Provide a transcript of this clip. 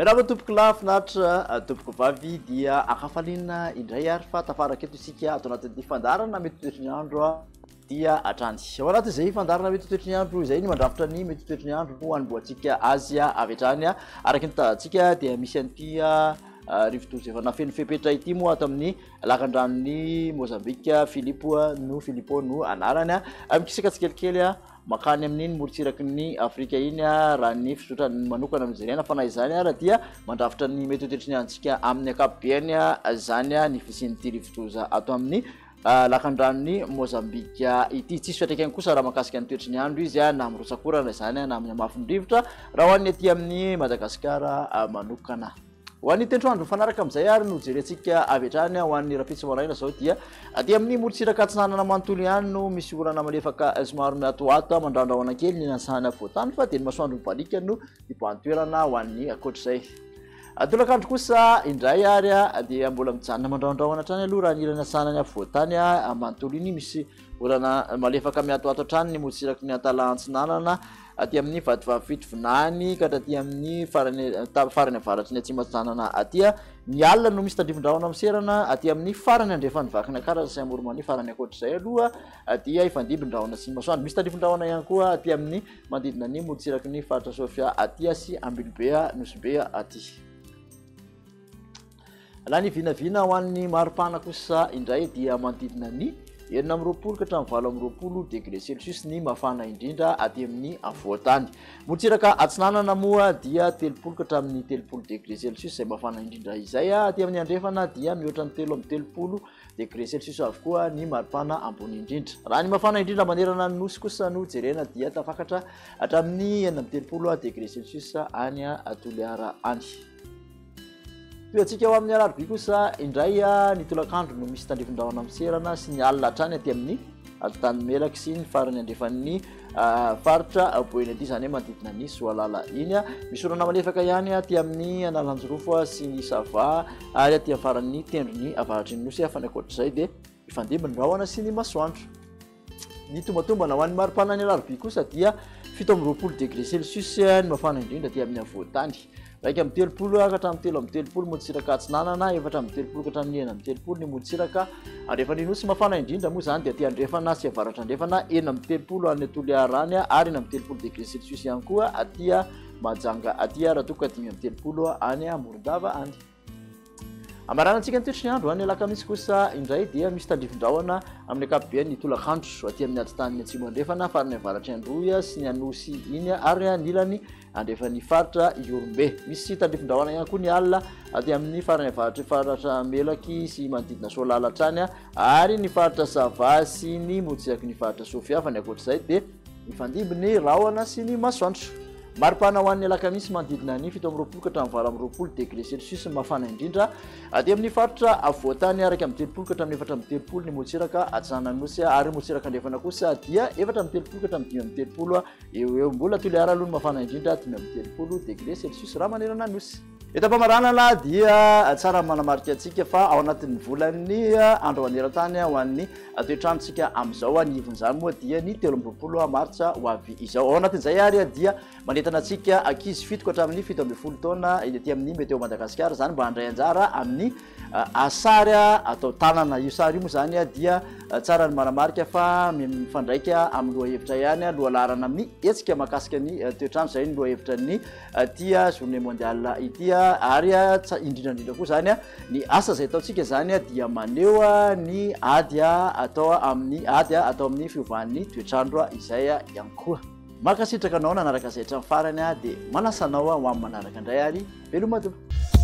Miarahaba tompoko lafinaritra tompoko vavy dia akafaliana indray ary fa tafaraka eto isika ato anatin'ity fandarana mety toetry ny andro dia atrany. Ao anatin'izay fandarana mety toetry ny andro izay ny mandrafitra ny mety toetry ny andro ho anboantsika azy avy hatrany araka ny tazantsika dia misy an'ity rivotozy efa nafeno fepetra ity moa ato amin'ny lakandranony Mozambika Filipo no anarany mikisaka tsikelikely makany amin'iny morotsiraky ny Afrika iny raha ny fisotrany manokana amin'izay fa na izany ara dia mandrafitra ny mety toetry ny antsika amin'ny akapobeany zany ny fisian'ity rivotoza ato amin'ny lakandranony Mozambika ity. Tsisy fiatraikany kosa raha makasika ny toetry ny andro izy na mirosakorana zany na amin'ny mafin-drivotra raha hoan'ny aty amin'ny Madagasikara manokana. Ho an'ny tentroandro fanaraka amin'izay ary no jerentsika avy hatrany ho an'ny rapitso maraina zao dia aty amin'ny morotsiraka atsinanana manontolo ihany no misy orana malefaka somary miatoato mandrandrahona kely ny nasana voatany fa dia ny masoandro mibalika no ibantoerana ho an'ny akoatr'izay. Tolakandro kosa indray ary dia mbola mijanona mandrandrahona hatrany aloha raha ny ilana sanany voatany manontolo iny misy orana malefaka miatoato hatrany ny morotsiraky ny Antalahantsinanana aty amin'ny vadivavy vinany ka aty amin'ny farany avaratry ny Atsimatsanana aty ny alina no misy tandrivon-drahona miserana aty amin'ny farany andrefan'ny vakina kara sy amoromany farany akoatr'izay aloha dia ifandibon-drahona sy masoandro misy tandrivon-drahona ihany koa aty amin'ny manodidina ny morotsiraky ny faritra Sofia aty sy Ambilobea Nosibea aty. Laha ny vinavina ho an'ny maripana kosa indray dia manodidina ny 9 ka hatramin'ny 20 degré Celsius ny mafana indrindra aty amin'ny avoatany. Morotsiraka atsinanana moa dia 3 ka hatramin'ny 30 degré Celsius izay mafana indrindra izay aty amin'ny andrefana dia mihoatra ny 3 degré Celsius avokoa ny maripana ambony indrindra. Raha ny mafana indrindra manerana ny nosy kosa no jerena dia tafakatra hatramin'ny 30 degré Celsius any Toliara any. Toantsika ho amin'ny alarobia kosa indray ny tolakandro no misy tandrivon-drahona miserana sy ny alina hatrany aty amin'ny tany melaky sy ny farany andrefan'ny faritra Boenady izany hoe manodidina ny Soalala iny misy orana malefaka ihany aty amin'ny Analanjorofo sy ny Sava ary aty amin'ny faran'ny tendrony avaratry ny nosy fa ny akoatr'izay dia ifandimby ny rahona sy ny masoandro. Ny tombatombana ho an'ny maripana ny alarobia kosa dia 17 degré Celsius ny mafana indrindra aty amin'ny avoatany. Raika amin'ny 30 ka hatramin'ny 30 morotsiraka atsinanana 4 amin'ny 30 ka hatramin'ny 30 ny morotsiraka andrefan'ny nosy mafana indrindra moa zany dia aty andrefana sy avaratra andrefana 4 amin'ny 30 any Toliara any ary 4 amin'ny 30 degré Celsius ihany koa aty Majanga aty raha toka 5 amin'ny 30 any Morondava any. Amaranantsika ny toetry ny andro any alakamisy kosa indray dia misy tandrivon-drahona amin'ny akapobeany tolakandro aty amin'ny antitany atsimo andrefana farany avaratry Androy sy ny anosy iny ary nilany andrefan'ny faritra Iorombe. Misy tandrivon-drahona ihany koa ny alina aty amin'ny farany avaratry faritra Melaky sy manodidina Soalala hatrany ary ny faritra Sava sy ny morotsiraky ny faritra Sofia fa ny akoatr'izay dia mifandimby ny rahona sy ny masoandro. Maripana ho an'ny alakamisy manodidina ny 17 ka hatramin'ny 20 degré Celsius mafana indrindra aty amin'ny faritra avoatany araka amin'ny 30 ka hatramin'ny 4 amin'ny 30 ny morotsiraka atsinanana nosy ary morotsiraka andrefana kosa dia 4 amin'ny 30 ka hatramin'ny 5 amin'ny 30 eo mbola Toliara aloha ny mafana indrindra 5 amin'ny 30 degré Celsius raha manerana nosy. Etam-pamaranana dia tsara manamarika antsika fa ao anatin'ny volany andro maneran-tany ho an'ny toetrandrontsika amin'izao ny ivon'izany moa dia ny 13 martsa ho avy izao. Ao anatin'izay ary dia manentana antsika ankizy 7 ka hatramin'ny 17 taona aty amin'ny Meteo Madagasikara zany mba handray anjara amin'ny asary atao tanana. Io sary io moa zany dia tsara ny manamarika fa mifandraika amin'ny lohahevitra ihany lohalarana amin'ny hetsika mahakasika ny toetrandro izay ny lohahevitra ny tia journée mondiale ity ary indrindrandrindra koa zany ny asa izay ataontsika zany dia maneho ny ady atao amin'ny fiovan'ny toetrandro izay ihany koa. Makasitraka anao nanaraka izay hatramin'ny farany dia manasanao ho amin'ny manaraka indray ary veloma tompoko.